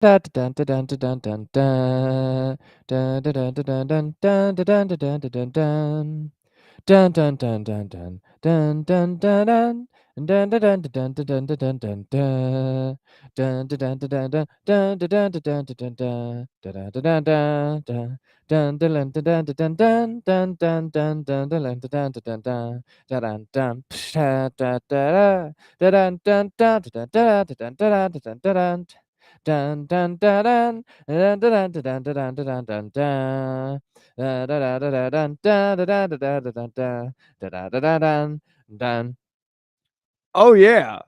Da dun dun dun dun dun dun dun dun dun dun dun dun dun dun dun dun dun. Dun dun dun dun dun dun dun dun dun. Dun dun dun dun dun dun dun dun dun dun. Dun dun dun dun dun dun dun dun dun dun dun dun. Dun dun dun dun dun. Dun dun dun dun dun dun dun dun dun dun dun dun dun dun dun. Dun dun da da da da dun dun dun dun dun dun dun dun dun dun. Dun dun dun dun dun dun dun dun dun dun dun dun. Da da da da da da da da da da da da da da da da da dun. Oh yeah,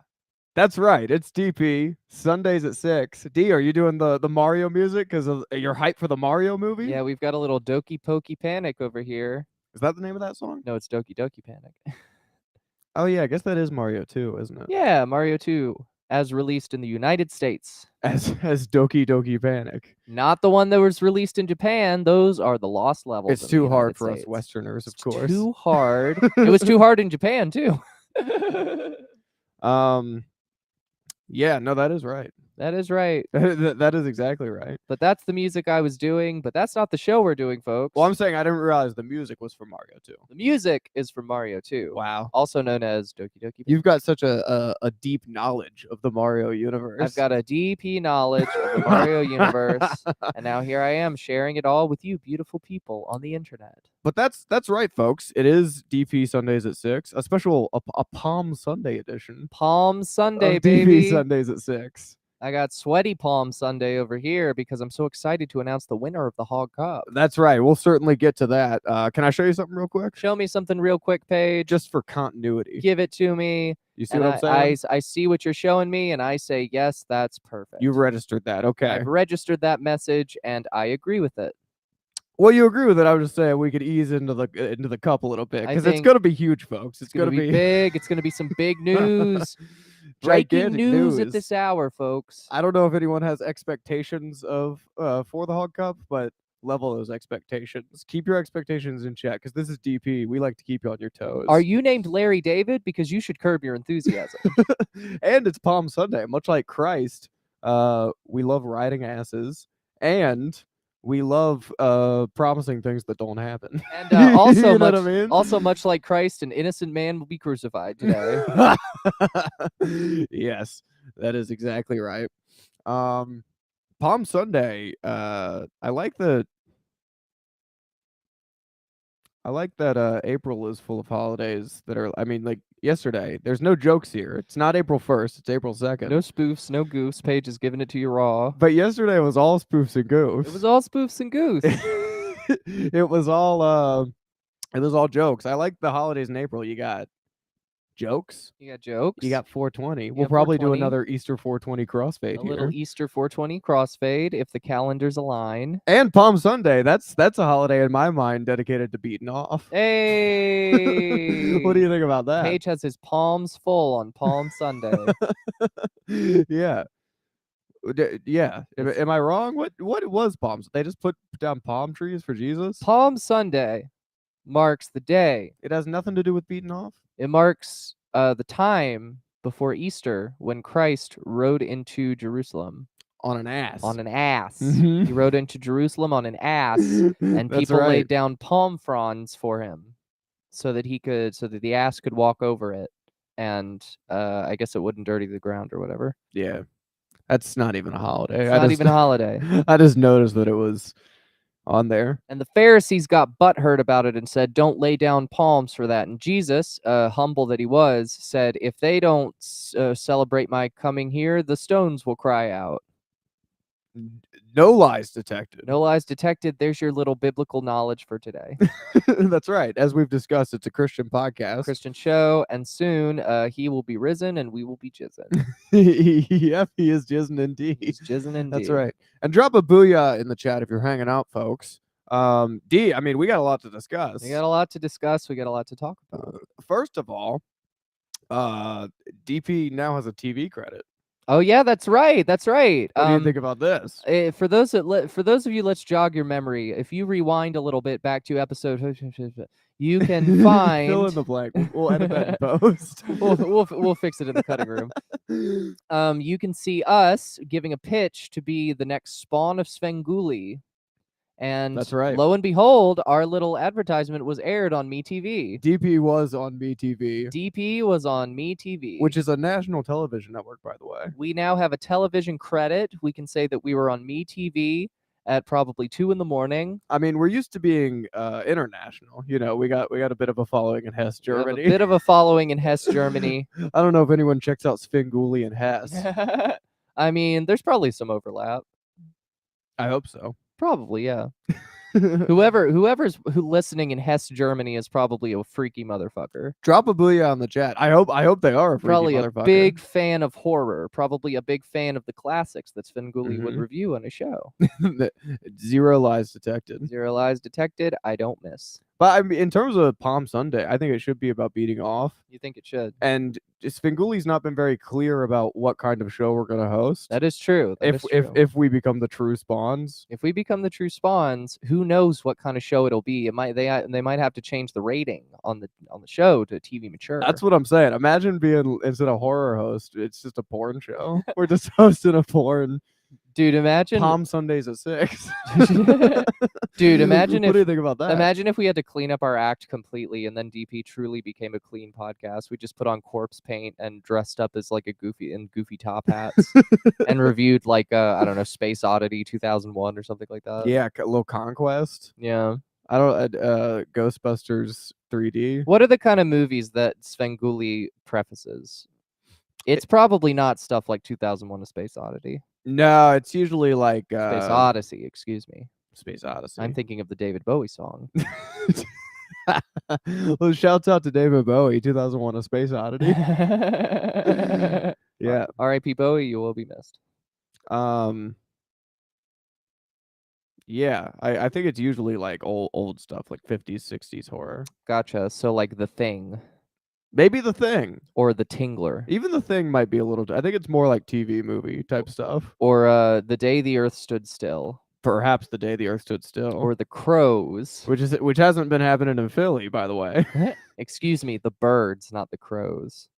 that's right. It's DP Sundays at 6. D, are you doing the Mario music because you're hyped for the Mario movie? Yeah, we've got a little Doki Pokey Panic over here. Is that the name of that song? No, it's Doki Doki Panic. Oh yeah, I guess that is Mario too, isn't it? Yeah, Mario 2, as released in the United States. As Doki Doki Panic. Not the one that was released in Japan. Those are the lost levels. It's in too the hard United for us States. Westerners, of It's course. too hard. It was too hard in Japan too. Yeah, no, that is right. That is right. That is exactly right. But that's the music I was doing. But that's not the show we're doing, folks. Well, I'm saying I didn't realize the music was for Mario too. The music is from Mario 2. Wow. Also known as Doki Doki Panic. You've got such a deep knowledge of the Mario universe. I've got a DP knowledge of the Mario universe, and now here I am sharing it all with you beautiful people on the internet. But that's right, folks. It is DP Sundays at 6, a special a Palm Sunday edition Palm Sunday, of DP baby. Sundays at 6. I got sweaty Palm Sunday over here because I'm so excited to announce the winner of the Hog Cup. That's right. We'll certainly get to that. Can I show you something real quick? Show me something real quick, Paige. Just for continuity. Give it to me. You see And what I'm saying? I see what you're showing me, and I say, yes, that's perfect. You've registered that. Okay. I've registered that message, and I agree with it. Well, you agree with it. I was just saying we could ease into the cup a little bit because it's think going to be huge, folks. It's gonna be big. It's gonna be some big news. Breaking gigantic news at this hour, folks. I don't know if anyone has expectations of for the Hog Cup, but level those expectations. Keep your expectations in check because this is DP. We like to keep you on your toes. Are you named Larry David? Because you should curb your enthusiasm. And it's Palm Sunday, much like Christ. We love riding asses, and we love promising things that don't happen. And also, You know much, what I mean? also much like Christ, an innocent man will be crucified today. Yes, that is exactly right. Palm Sunday. I like that April is full of holidays that are, I mean, like yesterday. There's no jokes here. It's not April 1st, it's April 2nd. No spoofs, no goofs. Paige is giving it to you raw. But yesterday was all spoofs and goofs. It was all spoofs and goofs. It was all jokes. I like the holidays in April. You got jokes. You got jokes. You got 420. You We'll got probably do 420. another Easter 420 crossfade a here. little Easter 420 crossfade if the calendars align. And Palm Sunday. That's a holiday in my mind dedicated to beating off. Hey. What do you think about that? Paige has his palms full on Palm Sunday. Yeah. Yeah. Am I wrong? What was palms? They just put down palm trees for Jesus? Palm Sunday marks the day. It has nothing to do with beating off? It marks the time before Easter when Christ rode into Jerusalem. On an ass. On an ass. Mhm. He rode into Jerusalem on an ass, and That's people right. laid down palm fronds for him so that the ass could walk over it. And I guess it wouldn't dirty the ground or whatever. Yeah. That's not even a holiday. It's not even a holiday. I just noticed that it was on there. And the Pharisees got butthurt about it and said, don't lay down palms for that. And Jesus, humble that he was, said, if they don't celebrate my coming here, the stones will cry out. No lies detected. No lies detected. There's your little biblical knowledge for today. That's right. As we've discussed, it's a Christian podcast. Christian show. And soon he will be risen and we will be jizzing. Yep, he is jizzing indeed. He's jizzing indeed. That's right. And drop a booyah in the chat if you're hanging out, folks. D, I mean, we got a lot to discuss. We got a lot to discuss. We got a lot to talk about. First of all, DP now has a TV credit. Oh yeah, that's right. That's right. What do you think about this? For those of you, let's jog your memory. If you rewind a little bit back to episode, you can find Fill in the blank. We'll edit that in post. we'll fix it in the cutting room. You can see us giving a pitch to be the next spawn of Svengoolie. And That's right. lo and behold, our little advertisement was aired on MeTV. DP was on MeTV. DP was on MeTV. Which is a national television network, by the way. We now have a television credit. We can say that we were on MeTV at probably 2 a.m. I mean, we're used to being international. You know, we got a bit of a following in Hesse, We have Germany. a bit of a following in Hesse, Germany. I don't know if anyone checks out Svengoolie in Hesse. I mean, there's probably some overlap. I hope so. Probably, yeah. Whoever's listening in Hesse, Germany is probably a freaky motherfucker. Drop a booyah on the chat. I hope they are a freaky Probably a motherfucker. big fan of horror. Probably a big fan of the classics that Svengoolie would review on a show. Zero lies detected. Zero lies detected. I don't miss. But I mean, in terms of Palm Sunday, I think it should be about beating off. You think it should? And Svengoolie's not been very clear about what kind of show we're going to host. That is true. If we become the true spawns. If we become the true spawns, who knows what kind of show it'll be? It might they might have to change the rating on the show to TV mature. That's what I'm saying. Imagine being, instead of horror host, it's just a porn show. We're just hosting a porn. Dude, imagine Palm Sundays at 6. Dude, imagine what do you think about that? Imagine if we had to clean up our act completely and then DP truly became a clean podcast. We just put on corpse paint and dressed up as like a goofy top hats and reviewed like I don't know, Space Oddity 2001 or something like that. Yeah, a little Conquest. Yeah. I don't Ghostbusters 3D. What are the kind of movies that Svengoolie prefaces? It's probably not stuff like 2001: A Space Oddity. No, it's usually like Space Odyssey, excuse me. Space Odyssey. I'm thinking of the David Bowie song. Well, shouts out to David Bowie, 2001: A Space Oddity. Yeah. R.I.P. Bowie, you will be missed. Yeah, I think it's usually like old stuff, like 50s, 60s horror. Gotcha. So like The Thing. Maybe The Thing. Or The Tingler. Even The Thing might be a little... I think it's more like TV movie type stuff. Or The Day the Earth Stood Still. Perhaps The Day the Earth Stood Still. Or The Crows. Which hasn't been happening in Philly, by the way. Excuse me, The Birds, not The Crows.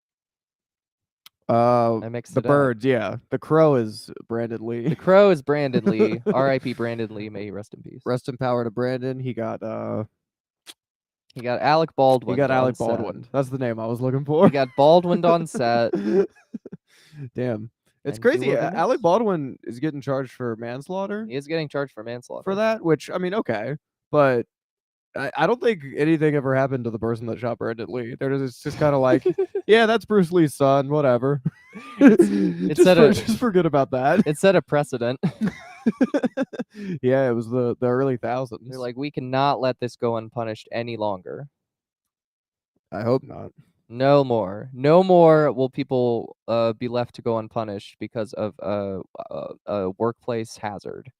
I mixed The Birds, yeah. The Crow is Brandon Lee. The Crow is Brandon Lee. R.I.P. Brandon Lee. May he rest in peace. Rest in power to Brandon. He got Alec Baldwin. He got Alec Baldwin. That's the name I was looking for. He got Baldwin on set. Damn. It's And crazy. Alec Baldwin is getting charged for manslaughter. He is getting charged for manslaughter. For that, which, I mean, okay. But I don't think anything ever happened to the person that shot Brandon Lee. It's just kind of like, yeah, that's Bruce Lee's son, whatever. Just forget about that. It set a precedent. Yeah, it was the early thousands. They're like, we cannot let this go unpunished any longer. I hope not. No more. No more will people be left to go unpunished because of a workplace hazard.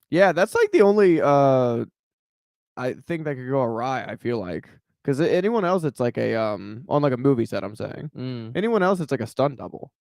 Yeah, that's like the only I think that could go awry, I feel like. Because anyone else, it's like a on like a movie set, I'm saying. Anyone else, it's like a stunt double.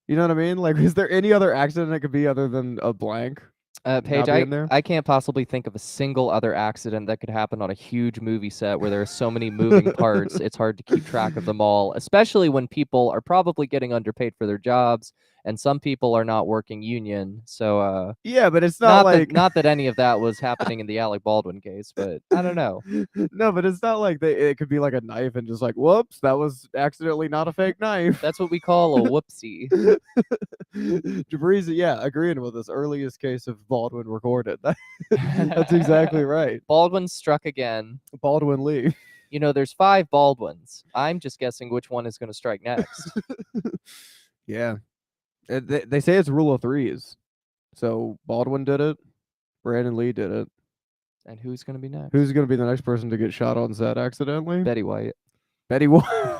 You know what I mean? Like, is there any other accident it could be other than a blank? Paige, I can't possibly think of a single other accident that could happen on a huge movie set where there are so many moving parts. It's hard to keep track of them all, especially when people are probably getting underpaid for their jobs and some people are not working union. So yeah, but it's not like not that any of that was happening in the Alec Baldwin case, but I don't know. No, but it's not like it could be like a knife and just like, whoops, that was accidentally not a fake knife. That's what we call a whoopsie. Jabrizi, yeah, agreeing with this earliest case of Baldwin recorded. That's exactly right. Baldwin struck again. Baldwin Lee. You know, there's 5 Baldwins. I'm just guessing which one is going to strike next. Yeah. They say it's rule of threes. So Baldwin did it. Brandon Lee did it. And who's going to be next? Who's going to be the next person to get shot on set accidentally? Betty White. Betty White.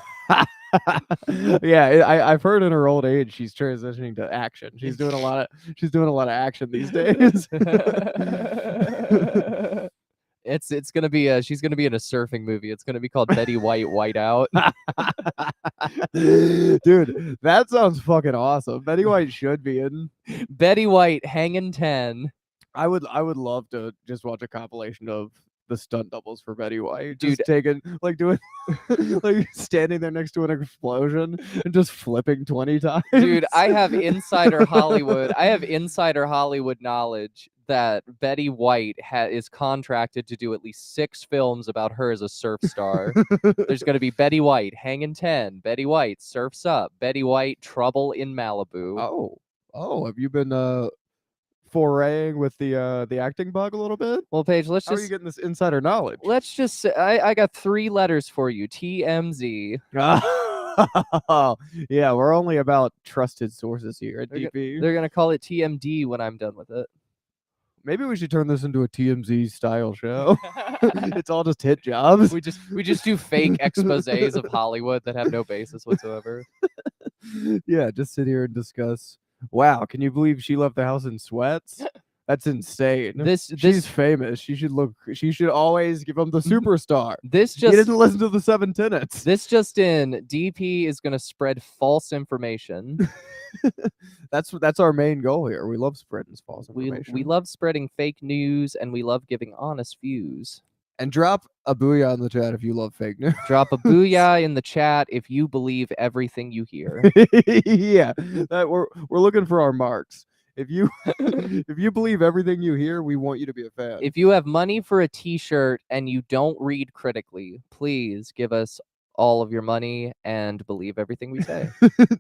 Yeah, I've heard in her old age she's transitioning to action. She's doing a lot of action these days. It's gonna be she's gonna be in a surfing movie. It's gonna be called Betty White Whiteout. Dude, that sounds fucking awesome. Betty White should be in. Betty White hanging 10. I would love to just watch a compilation of the stunt doubles for Betty White. Dude. Just taking like doing like standing there next to an explosion and just flipping 20 times. Dude, I have insider Hollywood. I have insider Hollywood knowledge that Betty White is contracted to do at least 6 films about her as a surf star. There's going to be Betty White, Hangin' 10, Betty White, Surf's Up, Betty White, Trouble in Malibu. Oh, have you been foraying with the acting bug a little bit? Well, Paige, How are you getting this insider knowledge? Let's just say, I got 3 letters for you. TMZ. Yeah, we're only about trusted sources here at DP. They're going to call it TMD when I'm done with it. Maybe we should turn this into a TMZ style show. It's all just hit jobs. We just do fake exposés of Hollywood that have no basis whatsoever. Yeah, just sit here and discuss. Wow, can you believe she left the house in sweats? That's insane. She's famous. She should always give him the superstar. He didn't listen to the 7 tenets. This just in, DP is going to spread false information. That's our main goal here. We love spreading false information. We love spreading fake news, and we love giving honest views. And drop a booyah in the chat if you love fake news. Drop a booyah in the chat if you believe everything you hear. Yeah, we're looking for our marks. If you if you believe everything you hear, we want you to be a fan. If you have money for a t-shirt and you don't read critically, please give us all of your money and believe everything we say.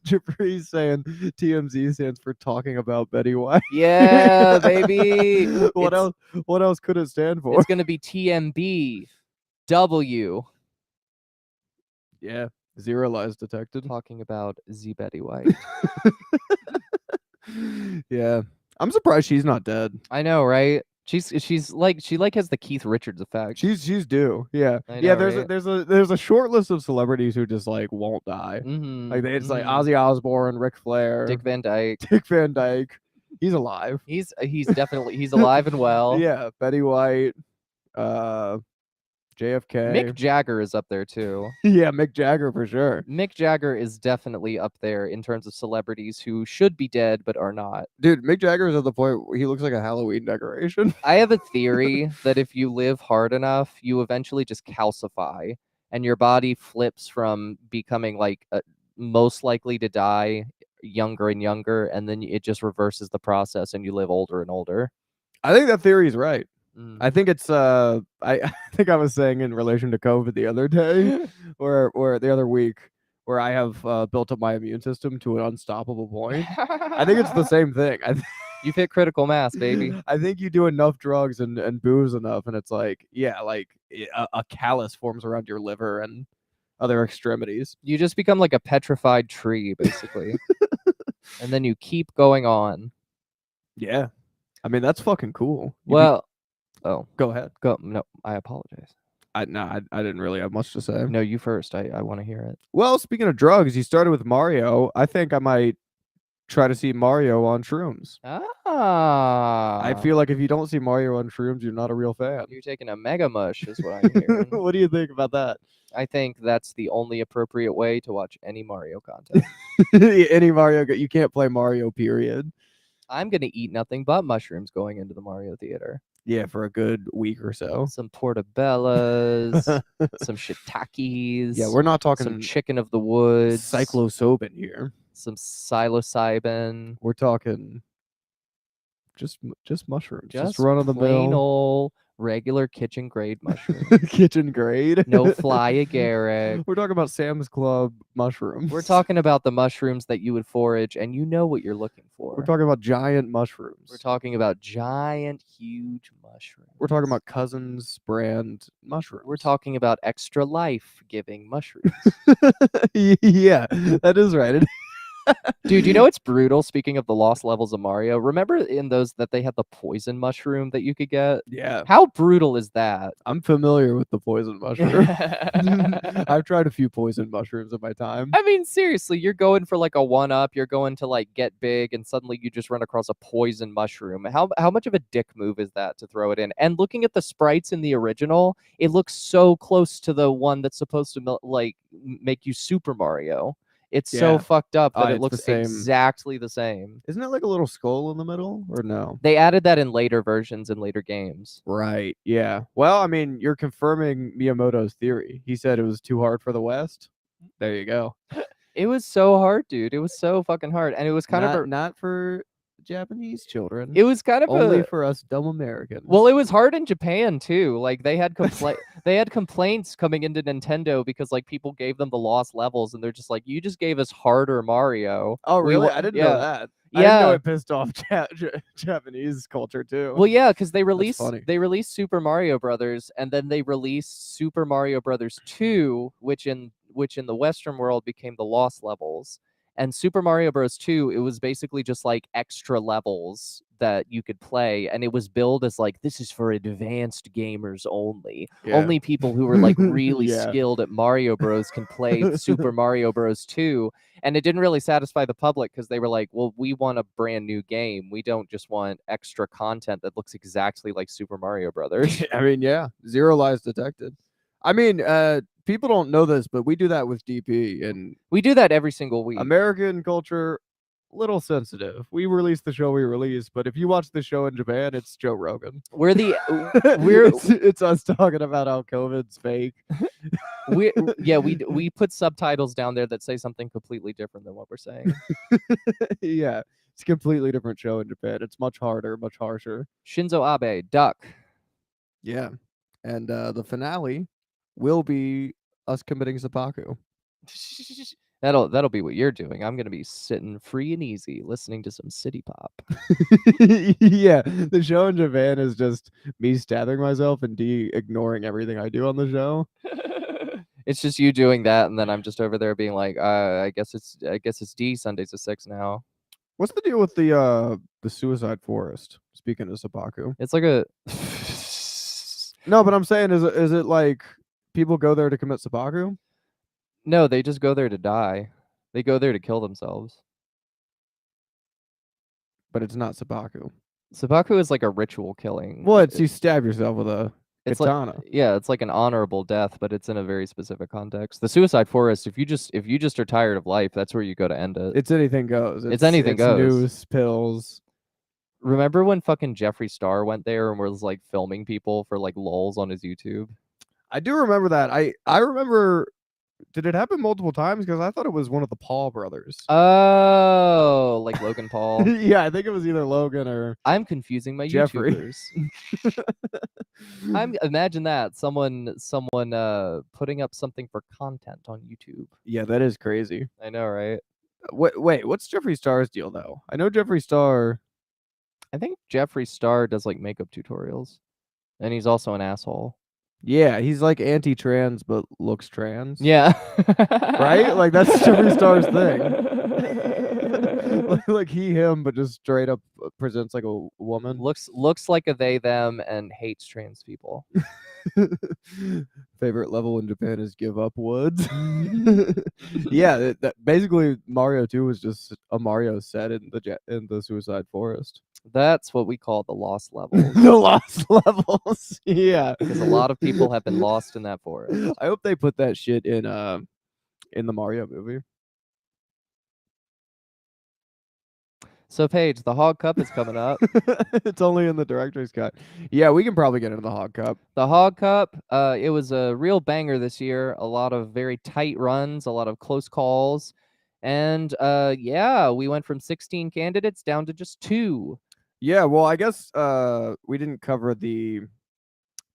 Japree's saying TMZ stands for talking about Betty White. Yeah, baby. What else could it stand for? It's going to be TMB W. Yeah, 0 lies detected. Talking about Z Betty White. Yeah, I'm surprised she's not dead. I know, right? She has the Keith Richards effect. She's due. Yeah. Know, right? There's a short list of celebrities who just like won't die. Mm-hmm. Like it's like Ozzy Osbourne, Ric Flair, Dick Van Dyke. He's alive. He's definitely alive and well. Yeah, Betty White, JFK. Mick Jagger is up there too. Yeah, Mick Jagger for sure. Mick Jagger is definitely up there in terms of celebrities who should be dead but are not. Dude, Mick Jagger is at the point where he looks like a Halloween decoration. I have a theory that if you live hard enough, you eventually just calcify and your body flips from becoming like most likely to die younger and younger, and then it just reverses the process and you live older and older. I think that theory is right. I think it's I think I was saying in relation to COVID the other day or the other week where I have built up my immune system to an unstoppable point. I think it's the same thing. You've hit critical mass, baby. I think you do enough drugs and booze enough, and it's like, yeah, like a callus forms around your liver and other extremities. You just become like a petrified tree, basically. And then you keep going on. Yeah. I mean, that's fucking cool. Oh, go ahead. No, I apologize. I didn't really have much to say. No, you first. I want to hear it. Well, speaking of drugs, you started with Mario. I think I might try to see Mario on shrooms. I feel like if you don't see Mario on shrooms, you're not a real fan. You're taking a mega mush, is what I'm hearing. What do you think about that? I think that's the only appropriate way to watch any Mario content. Any Mario, you can't play Mario, period. I'm going to eat nothing but mushrooms going into the Mario theater. Yeah, for a good week or so. Some portobellas, some shiitakes. Yeah, we're not talking some chicken of the woods. Psilocybin here. Some psilocybin. We're talking just mushrooms. Just run of the plain mill. old regular kitchen grade mushroom. Kitchen grade. No fly agaric. We're talking about Sam's Club mushrooms. We're talking about the mushrooms that you would forage and you know what you're looking for. We're talking about giant mushrooms. We're talking about giant, huge mushrooms. We're talking about Cousins brand mushrooms. We're talking about extra life giving mushrooms. Yeah, that is right. Dude, you know it's brutal? Speaking of the lost levels of Mario, remember in those that they had the poison mushroom that you could get? Yeah. How brutal is that? I'm familiar with the poison mushroom. I've tried a few poison mushrooms in my time. I mean, seriously, you're going for like a 1-up, you're going to like get big, and suddenly you just run across a poison mushroom. How much of a dick move is that to throw it in? And looking at the sprites in the original, it looks so close to the one that's supposed to make you Super Mario. It's so fucked up that it it's looks the same. exactly the same. Isn't it like a little skull in the middle, or no? They added that in later versions in later games. Right. Yeah. Well, I mean, you're confirming Miyamoto's theory. He said it was too hard for the West. There you go. It was so hard, dude. It was so fucking hard, and it was kind of not for Japanese children. it was kind of only for us dumb Americans. Well, it was hard in Japan too. Like they had complaints coming into Nintendo because like people gave them the lost levels, and they're just like, "You just gave us harder Mario." Oh, really? I didn't know that. I didn't know it pissed off Japanese culture too. Well, yeah, because they released Super Mario Brothers, and then they released Super Mario Brothers 2, which in the Western world became the lost levels. And Super Mario Bros. 2, it was basically just like extra levels that you could play, and it was billed as like, this is for advanced gamers only. Yeah. Only people who are like really Yeah. skilled at Mario Bros. Can play Super Mario Bros. 2. And it didn't really satisfy the public because they were like, well, we want a brand new game. We don't just want extra content that looks exactly like Super Mario Brothers. I mean, yeah, 0 lies detected. I mean, people don't know this, but we do that with DP, and we do that every single week. American culture, little sensitive. We release the show we release, but if you watch the show in Japan, it's Joe Rogan. It's us talking about how COVID's fake. we put subtitles down there that say something completely different than what we're saying. Yeah, it's a completely different show in Japan. It's much harder, much harsher. Shinzo Abe, duck. Yeah, and the finale will be us committing seppuku. That'll be what you're doing. I'm gonna be sitting free and easy, listening to some city pop. Yeah, the show in Japan is just me stabbing myself and Dee ignoring everything I do on the show. It's just you doing that, and then I'm just over there being like, I guess it's Dee Sundays at 6 now. What's the deal with the suicide forest? Speaking of seppuku, it's like a no, but I'm saying, is it like people go there to commit seppuku? No, they just go there to die. They go there to kill themselves. But it's not seppuku. Seppuku is like a ritual killing. Well, it's you stab yourself with a katana. Like, yeah, it's like an honorable death, but it's in a very specific context. The suicide forest, if you just are tired of life, that's where you go to end it. It's anything goes. It's anything goes. News, pills. Remember when fucking Jeffree Star went there and was like filming people for like lulz on his YouTube? I do remember that. I remember. Did it happen multiple times? Because I thought it was one of the Paul brothers. Oh, like Logan Paul. Yeah, I think it was either Logan or I'm confusing my Jeffree. YouTubers. Imagine that someone putting up something for content on YouTube. Yeah, that is crazy. I know, right? Wait, what's Jeffree Star's deal though? I know Jeffree Star. I think Jeffree Star does like makeup tutorials, and he's also an asshole. Yeah, he's like anti-trans but looks trans. Yeah. Right? Like that's Jeffree Star's thing. like him, but just straight up presents like a woman. Looks like a they them and hates trans people. Favorite level in Japan is give up woods. Yeah, basically Mario 2 was just a Mario set in the suicide forest. That's what we call the lost levels. The lost levels. Yeah, because a lot of people have been lost in that forest. I hope they put that shit in the Mario movie. So Paige, the Hog Cup is coming up. It's only in the director's cut. Yeah, we can probably get into the Hog Cup. The Hog Cup, it was a real banger this year. A lot of very tight runs, a lot of close calls. And yeah, we went from 16 candidates down to just 2. Yeah, well, I guess we didn't cover the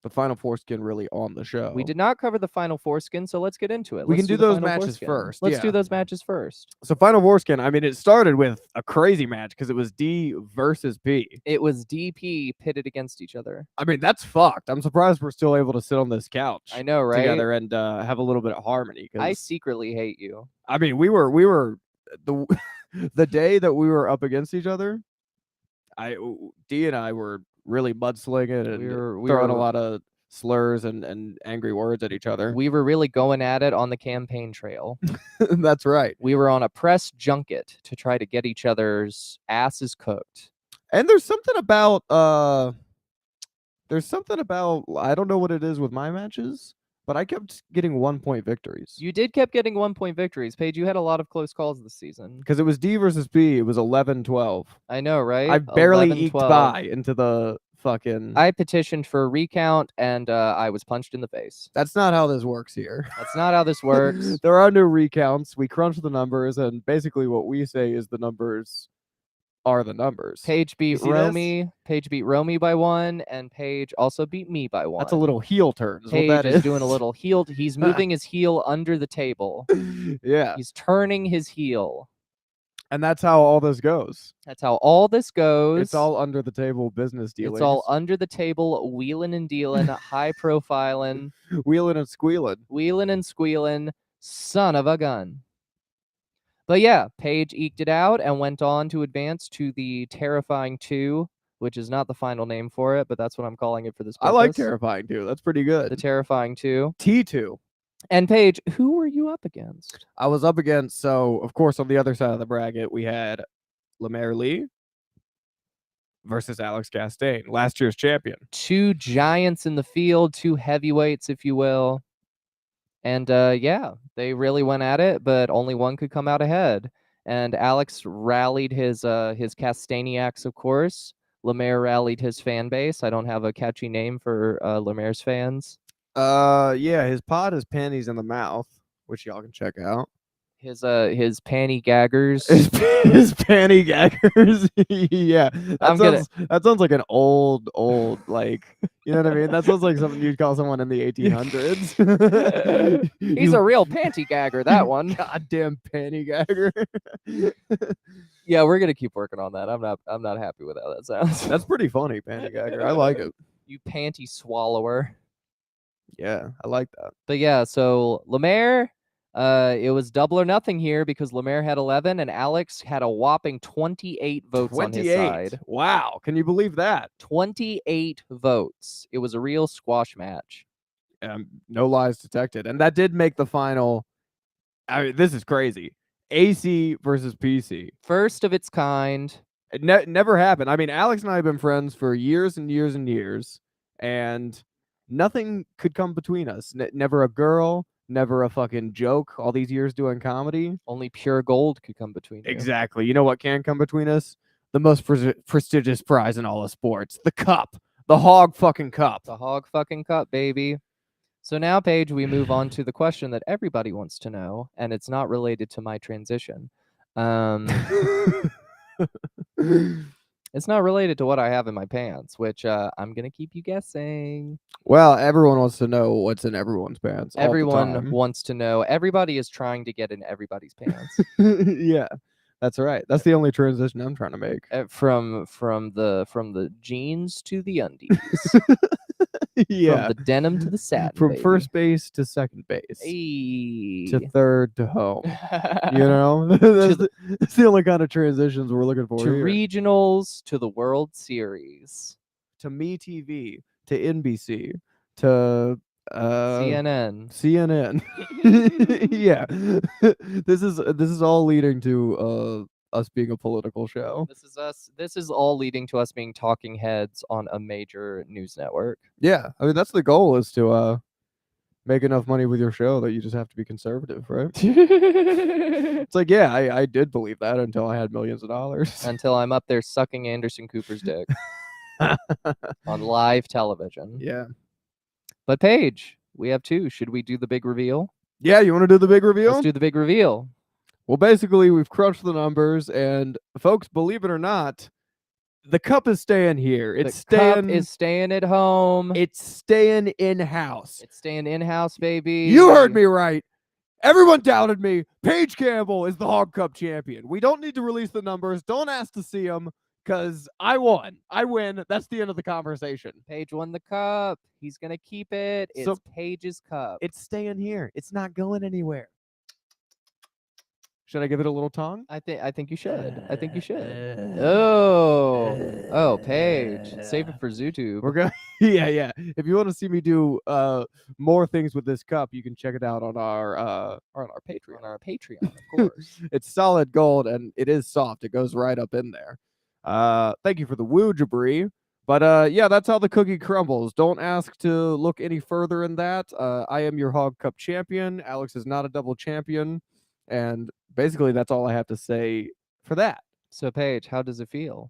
Final Foreskin really on the show. We did not cover the Final Foreskin, so let's get into it. We can do those matches first. Let's do those matches first. So Final Foreskin, I mean, it started with a crazy match because it was D versus P. It was DP pitted against each other. I mean, that's fucked. I'm surprised we're still able to sit on this couch. I know, right? Together and have a little bit of harmony. I secretly hate you. I mean, we were the The day that we were up against each other, Dee and I were really mudslinging and throwing a lot of slurs and angry words at each other. We were really going at it on the campaign trail. That's right. We were on a press junket to try to get each other's asses cooked. And there's something about I don't know what it is with my matches, but I kept getting 1-point victories. You did kept getting 1-point victories. Paige, you had a lot of close calls this season. Because it was D versus B, it was 11-12. I know, right? I barely eked by into the fucking... I petitioned for a recount, and I was punched in the face. That's not how this works here. That's not how this works. There are no recounts. We crunch the numbers, and basically what we say is the numbers are the numbers. Paige beat Romy. Paige beat Romy by 1, and Paige also beat me by 1. That's a little heel turn. Paige is doing a little heel. He's moving his heel under the table. Yeah. He's turning his heel. And that's how all this goes. That's how all this goes. It's all under the table business dealings. It's all under the table, wheeling and dealing, high profiling. Wheeling and squealing. Wheeling and squealing, son of a gun. But yeah, Paige eked it out and went on to advance to the Terrifying 2, which is not the final name for it, but that's what I'm calling it for this purpose. I like Terrifying 2. That's pretty good. The Terrifying 2. T2. And Paige, who were you up against? I was up against, so, of course, on the other side of the bracket, we had Lemaire Lee versus Alex Castagne, last year's champion. 2 giants in the field, 2 heavyweights, if you will. And yeah, they really went at it, but only one could come out ahead. And Alex rallied his Castagniacs, of course. Lemaire rallied his fan base. I don't have a catchy name for Lemaire's fans. Yeah, his pod is Panties in the Mouth, which y'all can check out. His panty gaggers. His panty gaggers. Yeah. That sounds like an old, like, you know what I mean? That sounds like something you'd call someone in the 1800s. He's a real panty gagger, that one. Goddamn panty gagger. Yeah, we're gonna keep working on that. I'm not happy with how that sounds. That's pretty funny, panty gagger. I like it. You panty swallower. Yeah, I like that. But yeah, so Lemaire, it was double or nothing here because Lemaire had 11 and Alex had a whopping 28 votes on his side. Wow, can you believe that? 28 votes. It was a real squash match. No lies detected. And that did make the final. I mean, this is crazy. AC versus PC. First of its kind. It never happened. I mean, Alex and I have been friends for years and years and years, and nothing could come between us. Never a girl, never a fucking joke. All these years doing comedy. Only pure gold could come between you. Exactly. You know what can come between us? The most prestigious prize in all of sports. The cup. The Hog fucking Cup. The Hog fucking Cup, baby. So now, Paige, we move on to the question that everybody wants to know, and it's not related to my transition. It's not related to what I have in my pants, which I'm going to keep you guessing. Well, everyone wants to know what's in everyone's pants. Everyone wants to know. Everybody is trying to get in everybody's pants. Yeah, that's right. That's the only transition I'm trying to make. From the jeans to the undies. Yeah. From the denim to the satin. From baby. First base to second base. Hey. To third to home. You know? That's the only kind of transitions we're looking for to here. Regionals, to the World Series. To MeTV, to NBC, to CNN. Yeah. This is all leading to us being a political show. This is all leading to us being talking heads on a major news network. Yeah, I mean that's the goal, is to make enough money with your show that you just have to be conservative, right? It's like, yeah, I did believe that until I had millions of dollars. Until I'm up there sucking Anderson Cooper's dick on live television. Yeah. But Paige, we have 2. Should we do the big reveal? Yeah, you want to do the big reveal? Let's do the big reveal. Well, basically, we've crunched the numbers, and folks, believe it or not, the cup is staying here. Cup is staying at home. It's staying in-house. It's staying in-house, baby. You heard me right. Everyone doubted me. Paige Campbell is the Hog Cup champion. We don't need to release the numbers. Don't ask to see them, because I won. I win. That's the end of the conversation. Paige won the cup. He's going to keep it. It's Paige's cup. It's staying here. It's not going anywhere. Should I give it a little tongue? I think you should. I think you should. Oh, Paige. Save it for ZooTube. We're going. Yeah. If you want to see me do more things with this cup, you can check it out on our Patreon. On our Patreon, of course. It's solid gold and it is soft. It goes right up in there. Thank you for the woo, Jabri. But yeah, that's how the cookie crumbles. Don't ask to look any further in that. I am your Hog Cup champion. Alex is not a double champion. And basically, that's all I have to say for that. So, Paige, how does it feel?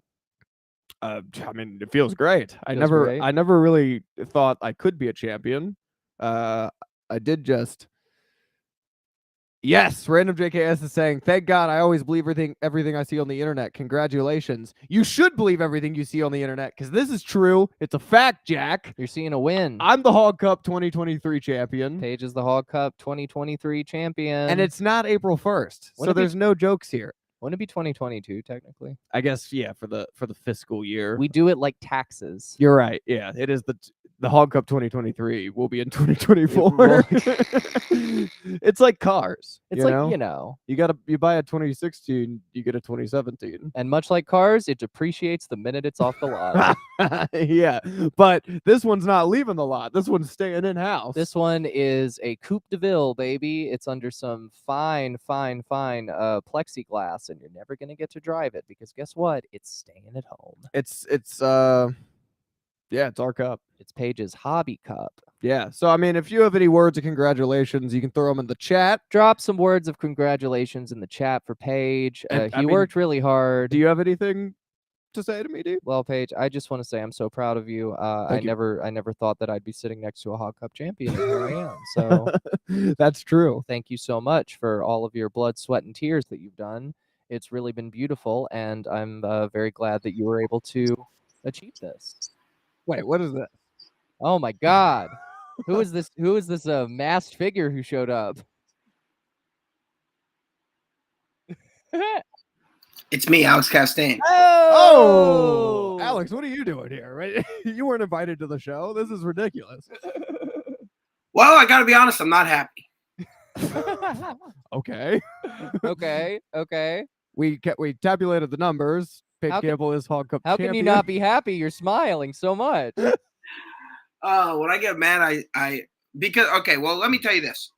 I mean, it feels great. I never really thought I could be a champion. I did just. Yes, random JKS is saying, thank God I always believe everything I see on the internet. Congratulations. You should believe everything you see on the internet because this is true. It's a fact, Jack. You're seeing a win. I'm the Hog Cup 2023 champion. Paige is the Hog Cup 2023 champion. And it's not April 1st, so there's no jokes here. Wouldn't it be 2022 technically? I guess, yeah, for the fiscal year. We do it like taxes. You're right. Yeah, it is the Hog Cup 2023 will be in 2024. It's like cars. It's you buy a 2016, you get a 2017. And much like cars, it depreciates the minute it's off the lot. Yeah, but this one's not leaving the lot. This one's staying in house. This one is a Coupe de Ville, baby. It's under some fine plexiglass, and you're never gonna get to drive it because guess what? It's staying at home. Yeah, it's our cup. It's Paige's hobby cup. Yeah. So, I mean, if you have any words of congratulations, you can throw them in the chat. Drop some words of congratulations in the chat for Paige. He worked really hard. Do you have anything to say to me, dude? Well, Paige, I just want to say I'm so proud of you. I never thought that I'd be sitting next to a Hog Cup champion, and here I am. So that's true. Thank you so much for all of your blood, sweat, and tears that you've done. It's really been beautiful, and I'm very glad that you were able to achieve this. Wait, what is that? Oh my God. Who is this masked figure who showed up? It's me, Alex Castagne. Oh, Alex, what are you doing here? Right? You weren't invited to the show. This is ridiculous. Well, I gotta be honest, I'm not happy. Okay. Okay. We tabulated the numbers. Paige Campbell is Hog Cup champion. How can you not be happy? You're smiling so much. When I get mad, because well, let me tell you this.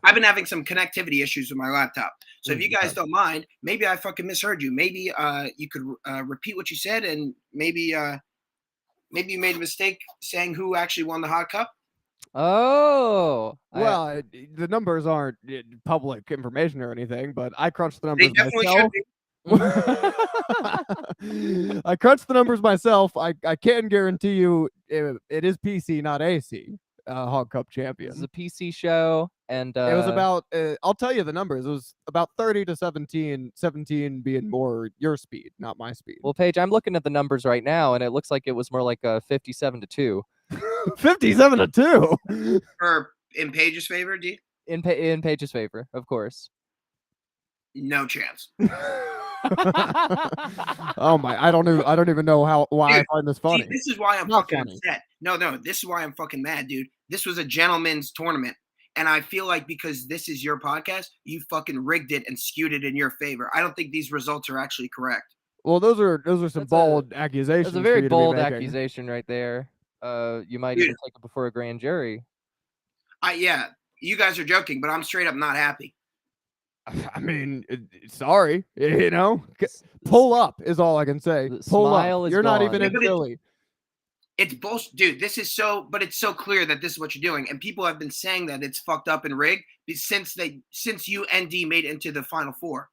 I've been having some connectivity issues with my laptop. So if you guys don't mind, maybe I fucking misheard you. Maybe you could repeat what you said, and maybe you made a mistake saying who actually won the Hog Cup. Oh, well, the numbers aren't public information or anything, but I crunched the numbers myself. I crunched the numbers myself. I can guarantee you it is PC, not AC. Hog Cup champion. This is a PC show, and it was about. I'll tell you the numbers. It was about 30 to 17. 17 being more your speed, not my speed. Well, Paige, I'm looking at the numbers right now, and it looks like it was more like 57-2. 57-2. In Paige's favor, D? In Paige's favor, of course. No chance. Oh my! I don't even know why I find this funny. See, this is why I'm fucking upset. No, this is why I'm fucking mad, dude. This was a gentleman's tournament, and I feel like because this is your podcast, you fucking rigged it and skewed it in your favor. I don't think these results are actually correct. Well, those are some bold accusations. That's a very bold accusation right there. You might even take it before a grand jury. Yeah, you guys are joking, but I'm straight up not happy. I mean, sorry, pull up is all I can say. Pull up. You're not even in Philly. It's bullshit, dude. This is but it's so clear that this is what you're doing, and people have been saying that it's fucked up and rigged since you and D made it into the Final Four.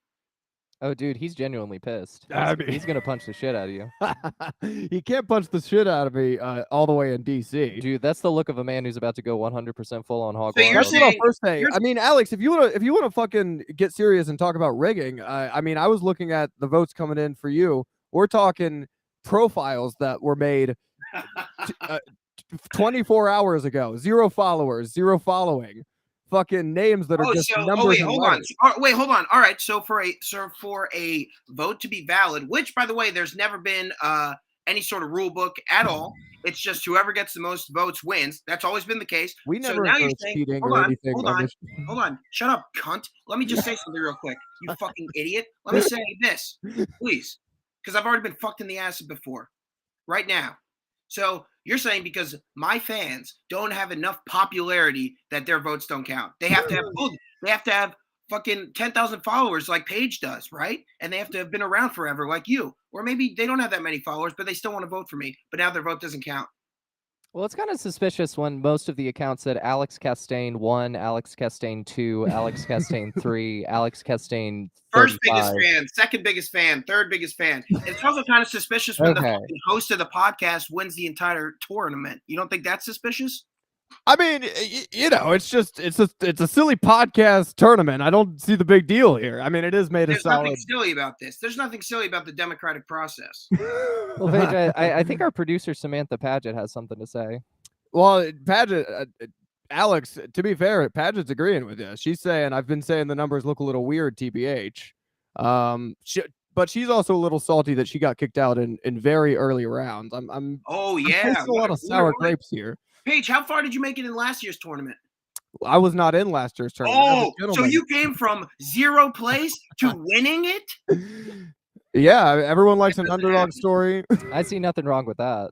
Oh, dude, he's genuinely pissed. He's gonna punch the shit out of you. He can't punch the shit out of me all the way in DC. Dude, that's the look of a man who's about to go 100% full on hog. That's what I'll first say. I mean, Alex, if you wanna fucking get serious and talk about rigging, I mean, I was looking at the votes coming in for you. We're talking profiles that were made 24 hours ago. 0 followers, 0 following. Fucking names that are just numbers. Wait, hold on. All right, so for a vote to be valid, which by the way, there's never been any sort of rule book at all. It's just whoever gets the most votes wins. That's always been the case. We never so now you're encourage saying, cheating or anything. Hold on. Shut up, cunt. Let me just say something real quick. You fucking idiot. Let me say this, please, because I've already been fucked in the ass before. Right now. So you're saying because my fans don't have enough popularity that their votes don't count. They have to have fucking 10,000 followers like Paige does, right? And they have to have been around forever like you. Or maybe they don't have that many followers, but they still want to vote for me. But now their vote doesn't count. Well, it's kind of suspicious when most of the accounts said Alex Castagne 1, Alex Castagne 2, Alex Castagne 3, Alex Castagne 35. First biggest fan, second biggest fan, third biggest fan. It's also kind of suspicious when the fucking host of the podcast wins the entire tournament. You don't think that's suspicious? I mean, it's a silly podcast tournament. I don't see the big deal here. I mean, it is made a solid. There's nothing silly about this. There's nothing silly about the democratic process. Well, Paige, I think our producer Samantha Paget has something to say. Well, Paget, Alex, to be fair, Paget's agreeing with you. She's saying, I've been saying the numbers look a little weird, TBH. But she's also a little salty that she got kicked out in very early rounds. I'm tasting a lot of sour grapes here. Paige, how far did you make it in last year's tournament? I was not in last year's tournament. Oh, so you came from 0th place to winning it? Yeah, everyone likes an underdog story. I see nothing wrong with that.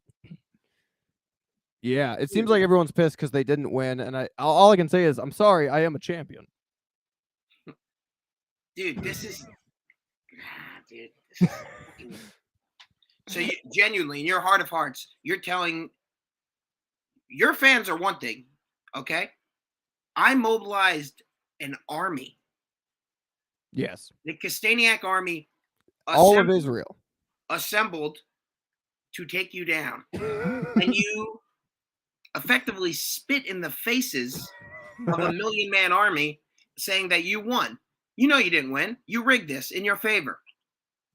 Yeah, it seems like everyone's pissed because they didn't win, and all I can say is I'm sorry. I am a champion. Dude, this is so you, genuinely, in your heart of hearts, you're telling your fans are one thing, okay? I mobilized an army. Yes. The Castagniac army. All of Israel. Assembled to take you down. And you effectively spit in the faces of a million-man army saying that you won. You know you didn't win. You rigged this in your favor.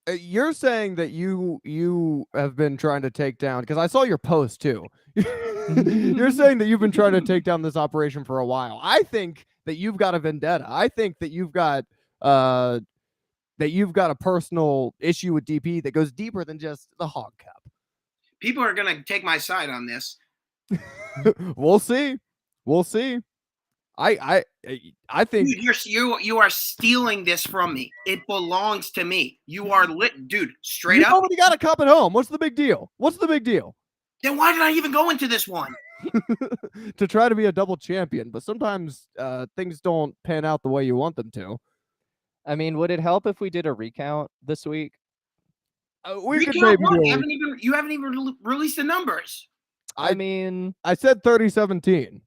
You're saying that you have been trying to take down, because I saw your post too. You're saying that you've been trying to take down this operation for a while. I think that you've got a vendetta. I think that you've got a personal issue with DP that goes deeper than just the Hog Cup. People are gonna take my side on this. We'll see. I think dude, you are stealing this from me. It belongs to me. You are lit, dude. Straight up. You already got a cup at home. What's the big deal? Then why did I even go into this one? To try to be a double champion, but sometimes things don't pan out the way you want them to. I mean, would it help if we did a recount this week? We could maybe do you haven't even released the numbers. I mean, I said 30-17.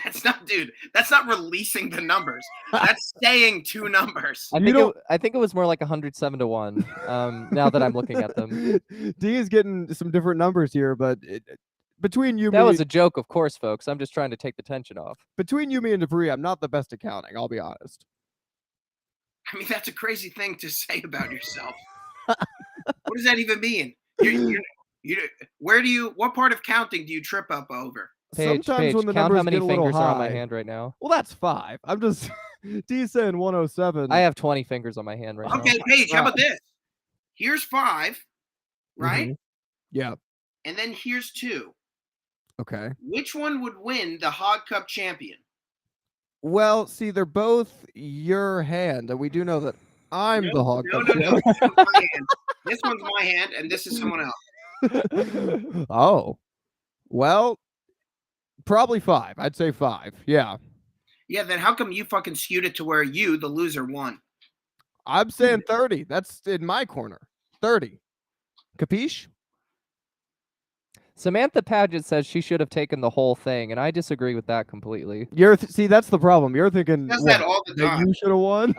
That's not releasing the numbers. That's saying 2 numbers. I think it was more like 107-1. Now that I'm looking at them, D is getting some different numbers here, but between you, that was a joke, of course, folks. I'm just trying to take the tension off. Between you, me, and Dupree, I'm not the best at counting. I'll be honest. I mean, that's a crazy thing to say about yourself. What does that even mean? What part of counting do you trip up over? Paige, when the count how many fingers are on my hand right now. Well, that's 5. I'm just D saying 107. I have 20 fingers on my hand right now. Okay, Paige, how about this? Here's 5, right? Mm-hmm. Yeah. And then here's 2. Okay. Which one would win the Hog Cup champion? Well, see, they're both your hand, and we do know that I'm the Hog Cup champion. This one's my hand, and this is someone else. Oh. Well, probably 5. I'd say 5. Yeah. Yeah, then how come you fucking skewed it to where you, the loser, won? I'm saying 30. That's in my corner. 30. Capiche? Samantha Paget says she should have taken the whole thing, and I disagree with that completely. See, that's the problem. You're thinking that all the time. You should have won.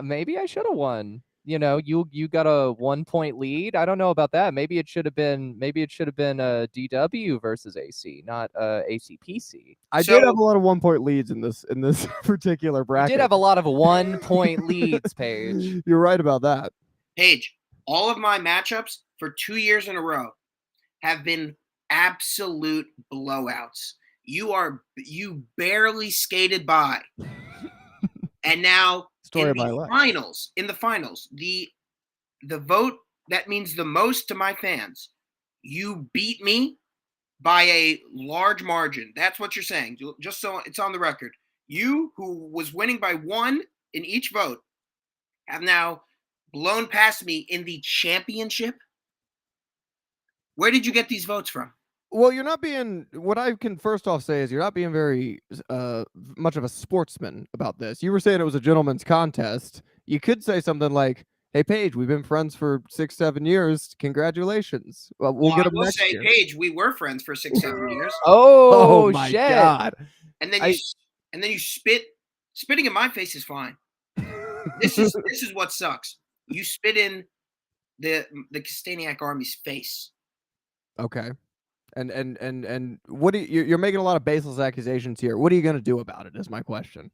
Maybe I should have won. You got a 1-point lead. I don't know about that. Maybe it should have been a DW versus AC, not ACPC. I did have a lot of 1-point leads in this particular bracket. You did have a lot of 1-point leads, Paige. You're right about that. Paige, all of my matchups for 2 years in a row have been absolute blowouts. You barely skated by. And now in the finals, the vote that means the most to my fans. You beat me by a large margin. That's what you're saying. Just so it's on the record. You, who was winning by 1 in each vote, have now blown past me in the championship. Where did you get these votes from? Well, you're not being. What I can first off say is you're not being very much of a sportsman about this. You were saying it was a gentleman's contest. You could say something like, "Hey, Paige, we've been friends for 6-7 years. Congratulations. Well, we'll get them next year." Paige, we were friends for 6-7 years. Oh my shit. God! And then you spitting in my face is fine. This is what sucks. You spit in the Castagniac Army's face. Okay. And what do you're making a lot of baseless accusations here. What are you going to do about it is my question.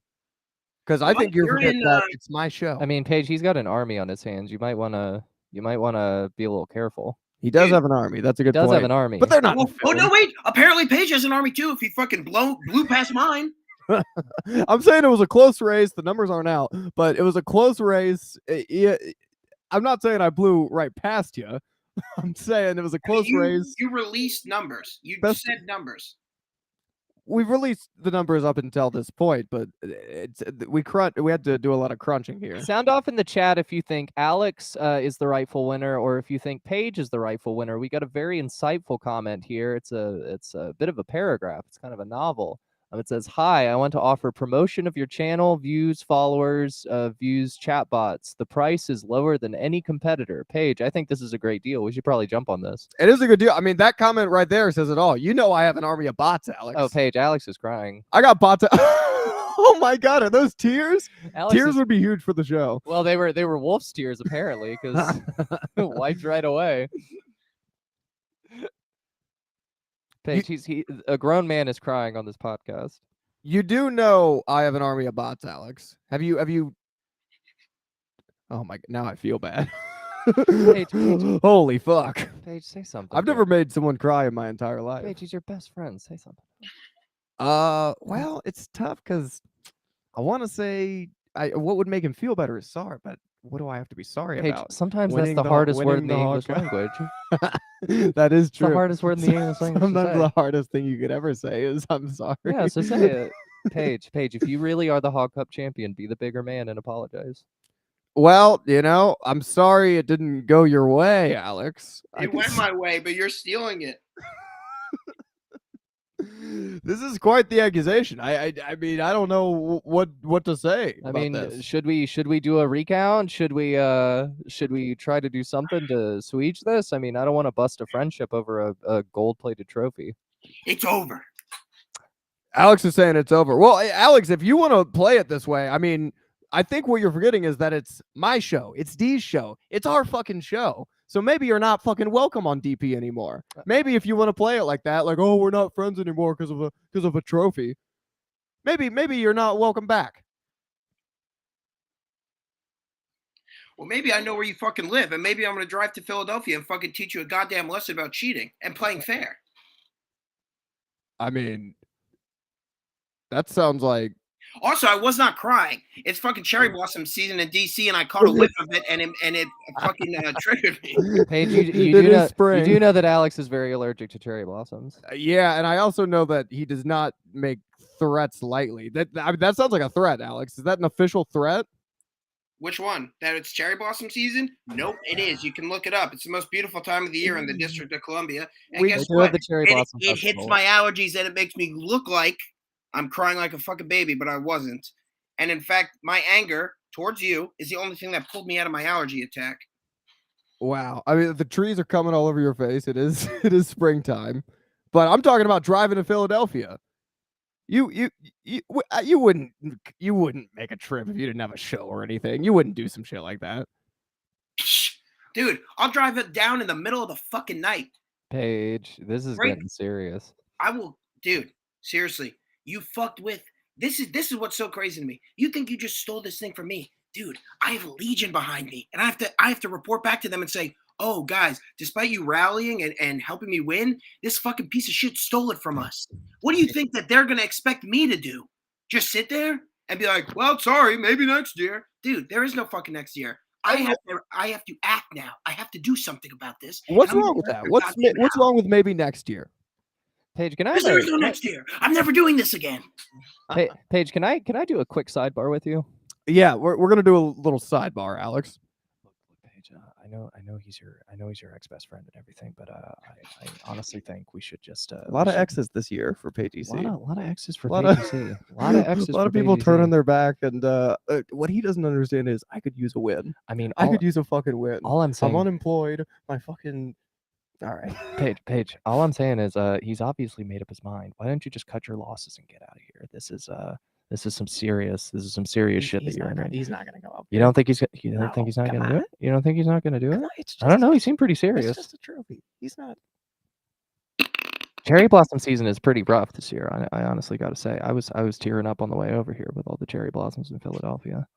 Because I think you're forgetting that it's my show. I mean, Paige, he's got an army on his hands. You might want to be a little careful. He does have an army. That's a good point. He does have an army. But they're not. Oh no, wait. Apparently Paige has an army too if he fucking blew past mine. I'm saying it was a close race. The numbers aren't out, but it was a close race. I'm not saying I blew right past you. I'm saying it was a close race. You released numbers. You said numbers. We've released the numbers up until this point, but we had to do a lot of crunching here. Sound off in the chat if you think Alex is the rightful winner, or if you think Paige is the rightful winner. We got a very insightful comment here. It's a bit of a paragraph. It's kind of a novel. It says, "Hi, I want to offer promotion of your channel, views, followers, views, chatbots. The price is lower than any competitor." Paige, I think this is a great deal. We should probably jump on this. It is a good deal. I mean, that comment right there says it all. You know I have an army of bots, Alex. Oh, Paige, Alex is crying. I got bots. Oh my God, are those tears? Tears would be huge for the show. Well, they were wolf's tears apparently, because wiped right away. Paige, a grown man is crying on this podcast. You do know I have an army of bots, Alex. Have you? Oh my! Now I feel bad. Paige. Holy fuck! Paige, say something. I've never made someone cry in my entire life. Paige, he's your best friend. Say something. Well, it's tough because I want to say what would make him feel better is sorry, but what do I have to be sorry about? Sometimes that's the hardest word in the English language. That is true. It's the hardest word in the English language. Sometimes the hardest thing you could ever say is "I'm sorry." Yeah, so say it. Paige, if you really are the Hog Cup champion, be the bigger man and apologize. Well, I'm sorry it didn't go your way, Alex. It went my way, but you're stealing it. This is quite the accusation. I mean, I don't know what to say. I mean, this. should we do a recount? Should we try to do something to assuage this? I mean, I don't want to bust a friendship over a gold-plated trophy. It's over. Alex is saying it's over. Well, Alex, if you want to play it this way, I mean, I think what you're forgetting is that it's my show. It's Dee's show. It's our fucking show. So maybe you're not fucking welcome on DP anymore. Maybe if you want to play it like that, like, oh, we're not friends anymore because of a trophy. Maybe you're not welcome back. Well, maybe I know where you fucking live, and maybe I'm gonna drive to Philadelphia and fucking teach you a goddamn lesson about cheating and playing fair. I mean, that sounds like. Also, I was not crying. It's fucking cherry blossom season in DC, and I caught a whiff of it, and it fucking triggered me. Paige, you do know that Alex is very allergic to cherry blossoms. Yeah, and I also know that he does not make threats lightly. That sounds like a threat, Alex. Is that an official threat? Which one? That it's cherry blossom season? Nope, it is. You can look it up. It's the most beautiful time of the year in the District of Columbia. And guess what? It hits my allergies, and it makes me look like I'm crying like a fucking baby, but I wasn't. And in fact, my anger towards you is the only thing that pulled me out of my allergy attack. Wow. I mean, the trees are coming all over your face. It is springtime. But I'm talking about driving to Philadelphia. You wouldn't make a trip if you didn't have a show or anything. You wouldn't do some shit like that. Dude, I'll drive it down in the middle of the fucking night. Paige, this is getting serious. I will, dude, seriously. You fucked with this is what's so crazy to me. You think you just stole this thing from me, dude? I have Legion behind me, and I have to report back to them and say, "Oh, guys, despite you rallying and helping me win, this fucking piece of shit stole it from us." What do you think that they're gonna expect me to do? Just sit there and be like, "Well, sorry, maybe next year," dude? There is no fucking next year. I have to act now. I have to do something about this. What's wrong with that? What's wrong with maybe next year? Paige, can I? Because there is no next year. I'm never doing this again. Paige, can I do a quick sidebar with you? Yeah, we're gonna do a little sidebar, Alex. Look, Paige. I know he's your ex-best friend and everything, but I honestly think we should just a lot of X's this year for Paige EC. A lot of X's for Paige EC. A lot of X's. A lot of people turning their back, and what he doesn't understand is I could use a win. I mean, I could use a fucking win. All I'm saying, I'm unemployed. My fucking. All right, Paige. All I'm saying is, he's obviously made up his mind. Why don't you just cut your losses and get out of here? This is some serious shit that you're in. He's not gonna go up. You don't think he's? You don't think he's not gonna do it? You don't think he's not gonna do it? I don't know. He seemed pretty serious. It's just a trophy. He's not. Cherry blossom season is pretty rough this year. I honestly got to say, I was tearing up on the way over here with all the cherry blossoms in Philadelphia.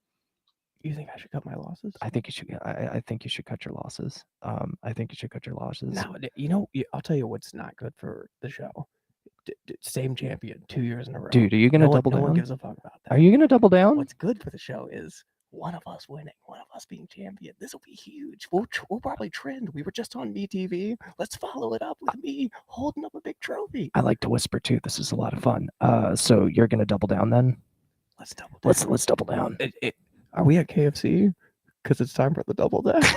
You think I should cut my losses? I think you should. I think you should cut your losses. I think you should cut your losses. No, I'll tell you what's not good for the show. Same champion 2 years in a row. Dude, are you gonna double down? No one gives a fuck about that. Are you gonna double down? What's good for the show is one of us winning, one of us being champion. This will be huge. We'll probably trend. We were just on MeTV. Let's follow it up with me holding up a big trophy. I like to whisper too. This is a lot of fun. So you're gonna double down then? Let's double down. Let's double down. Are we at KFC? Because it's time for the double dash.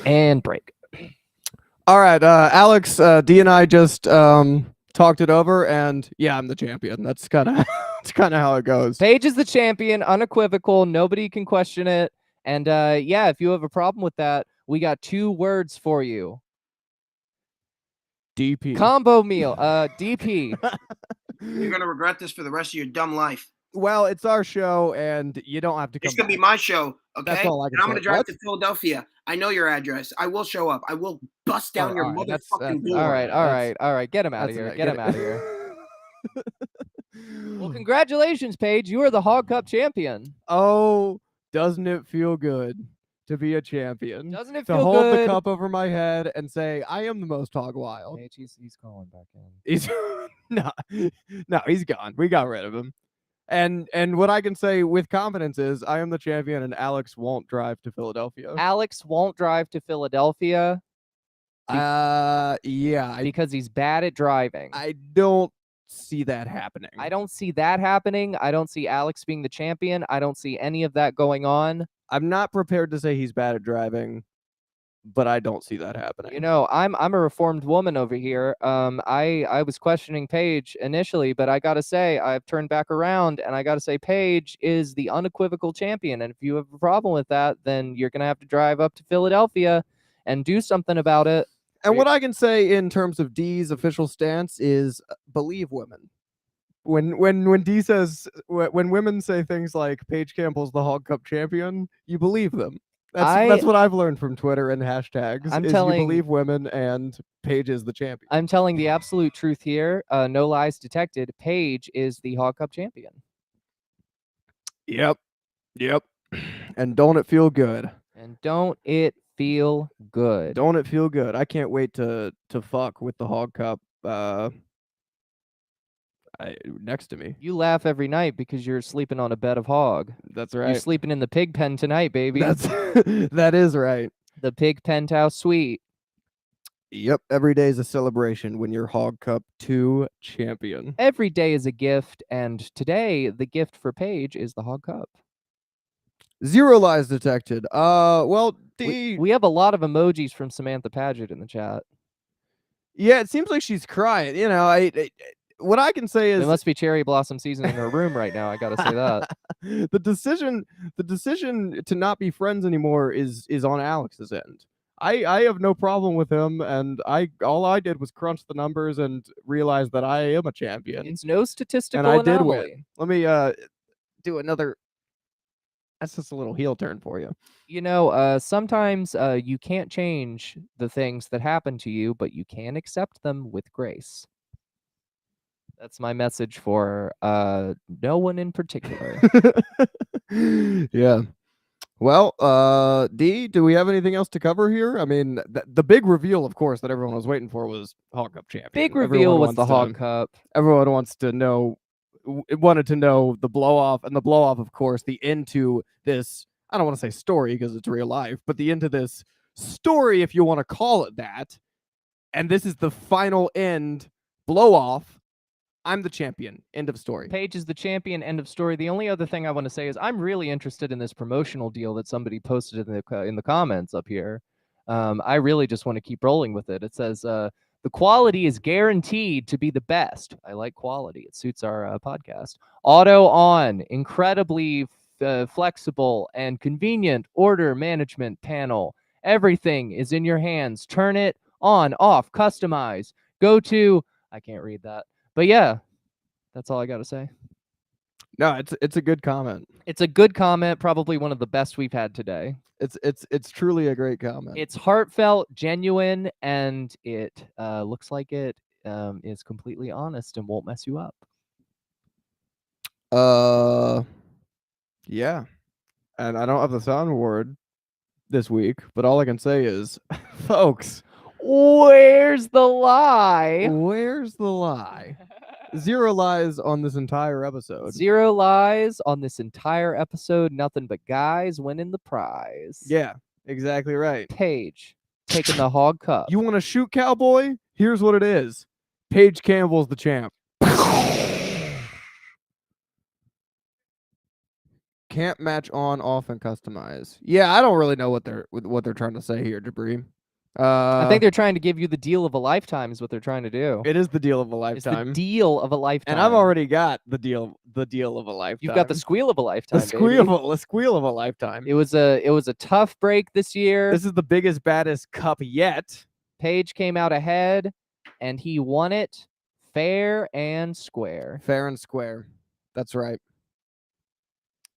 And break. All right, Alex, Dee and I just talked it over, and yeah, I'm the champion. That's kind of how it goes. Paige is the champion, unequivocal. Nobody can question it. And yeah, if you have a problem with that, we got 2 words for you. DP. Combo meal. DP. You're gonna regret this for the rest of your dumb life. Well, it's our show, and you don't have to come. It's gonna be my show, okay? That's all I can and I'm say. gonna drive to Philadelphia. I know your address. I will show up. I will bust down your motherfucking door. All right. Get him out of here. Get him out of here. Well, congratulations, Paige. You are the Hog Cup champion. Oh, doesn't it feel good to be a champion? Doesn't it feel good? To hold good? the cup over my head and say, I am the most hog wild. Paige, he's calling back in. He's no, he's gone. We got rid of him. And what I can say with confidence is I am the champion, and Alex won't drive to Philadelphia. Alex won't drive to Philadelphia. Yeah. Because he's bad at driving. I don't see that happening. I don't see that happening. I don't see Alex being the champion. I don't see any of that going on. I'm not prepared to say he's bad at driving, but I don't see that happening. You know, I'm a reformed woman over here. I was questioning Paige initially, but I gotta say I've turned back around, and I gotta say Paige is the unequivocal champion. And if you have a problem with that, then you're gonna have to drive up to Philadelphia and do something about it. And what I can say in terms of Dee's official stance is believe women. When Dee says when women say things like Paige Campbell's the Hog Cup champion, you believe them. That's what I've learned from Twitter and hashtags. You believe women, and Paige is the champion. I'm telling the absolute truth here. No lies detected. Paige is the Hog Cup champion. Yep. And don't it feel good? Don't it feel good? I can't wait to fuck with the Hog Cup next to me. You laugh every night because you're sleeping on a bed of hog. That's right. You're sleeping in the pig pen tonight, baby. That is right. The pig penthouse suite. Yep. Every day is a celebration when you're Hog Cup II champion. Every day is a gift, and today the gift for Paige is the Hog Cup. 0 lies detected. Well, Dee, we have a lot of emojis from Samantha Paget in the chat. Yeah, it seems like she's crying. You know, what I can say is it must be cherry blossom season in her room right now. I gotta say that. The decision to not be friends anymore is on Alex's end. I have no problem with him, and all I did was crunch the numbers and realize that I am a champion. It's no statistical and I anomaly. did win. Let me do another. That's just a little heel turn for you. You know, sometimes you can't change the things that happen to you, but you can accept them with grace. That's my message for no one in particular. Yeah. Well, Dee, do we have anything else to cover here? I mean, the big reveal, of course, that everyone was waiting for was Hog Cup champion. Big reveal was the Hog Cup. Everyone wanted to know the blow off, and the blow off, of course, the end to this. I don't want to say story because it's real life, but the end to this story, if you want to call it that. And this is the final end blow off. I'm the champion. End of story. Paige is the champion. End of story. The only other thing I want to say is I'm really interested in this promotional deal that somebody posted in the comments up here. I really just want to keep rolling with it. It says the quality is guaranteed to be the best. I like quality. It suits our podcast. Auto on, incredibly flexible and convenient order management panel. Everything is in your hands. Turn it on, off, customize. Go to, I can't read that. But yeah, that's all I got to say. No, it's a good comment. It's a good comment, probably one of the best we've had today. It's truly a great comment. It's heartfelt, genuine, and it looks like it is completely honest and won't mess you up. Yeah. And I don't have the soundboard this week, but all I can say is, folks, where's the lie? Where's the lie? 0 lies on this entire episode. 0 lies on this entire episode. Nothing but guys winning the prize. Yeah, exactly right. Paige taking the Hog Cup. You want to shoot, cowboy? Here's what it is. Paige Campbell's the champ. Can't match on, off, and customize. Yeah, I don't really know what they're trying to say here, Jabri. I think they're trying to give you the deal of a lifetime is what they're trying to do. It is the deal of a lifetime. It's the deal of a lifetime. And I've already got the deal of a lifetime. You've got the squeal of a lifetime. The squeal of a lifetime. It was a tough break this year. This is the biggest, baddest cup yet. Paige came out ahead, and he won it fair and square. Fair and square. That's right.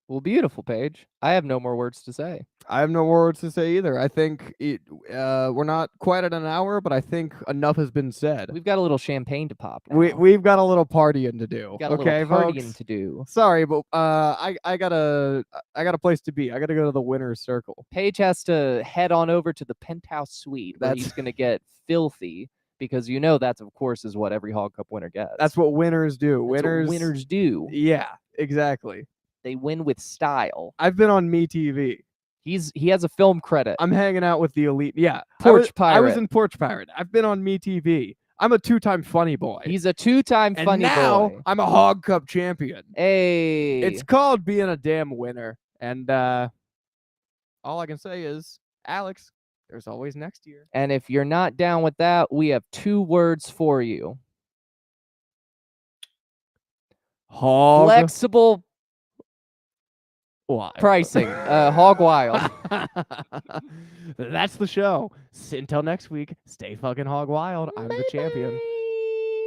Well, beautiful, Paige. I have no more words to say. I have no more words to say either. I think we're not quite at an hour, but I think enough has been said. We've got a little champagne to pop now. We've got a little partying to do. We've got a little partying to do. Sorry, but I got a place to be. I got to go to the winner's circle. Paige has to head on over to the penthouse suite where he's going to get filthy because that's, of course, is what every Hog Cup winner gets. That's what winners do. That's what winners do. Yeah, exactly. They win with style. I've been on MeTV. He has a film credit. I'm hanging out with the elite. Yeah. Porch Pirate. I was in Porch Pirate. I've been on MeTV. I'm a 2-time funny boy. He's a 2-time funny boy. And now I'm a Hog Cup champion. Hey. It's called being a damn winner. And all I can say is, Alex, there's always next year. And if you're not down with that, we have 2 words for you. Hog. Flexible Wild. pricing. Hog Wild. That's the show. Until next week, stay fucking hog wild. I'm the champion.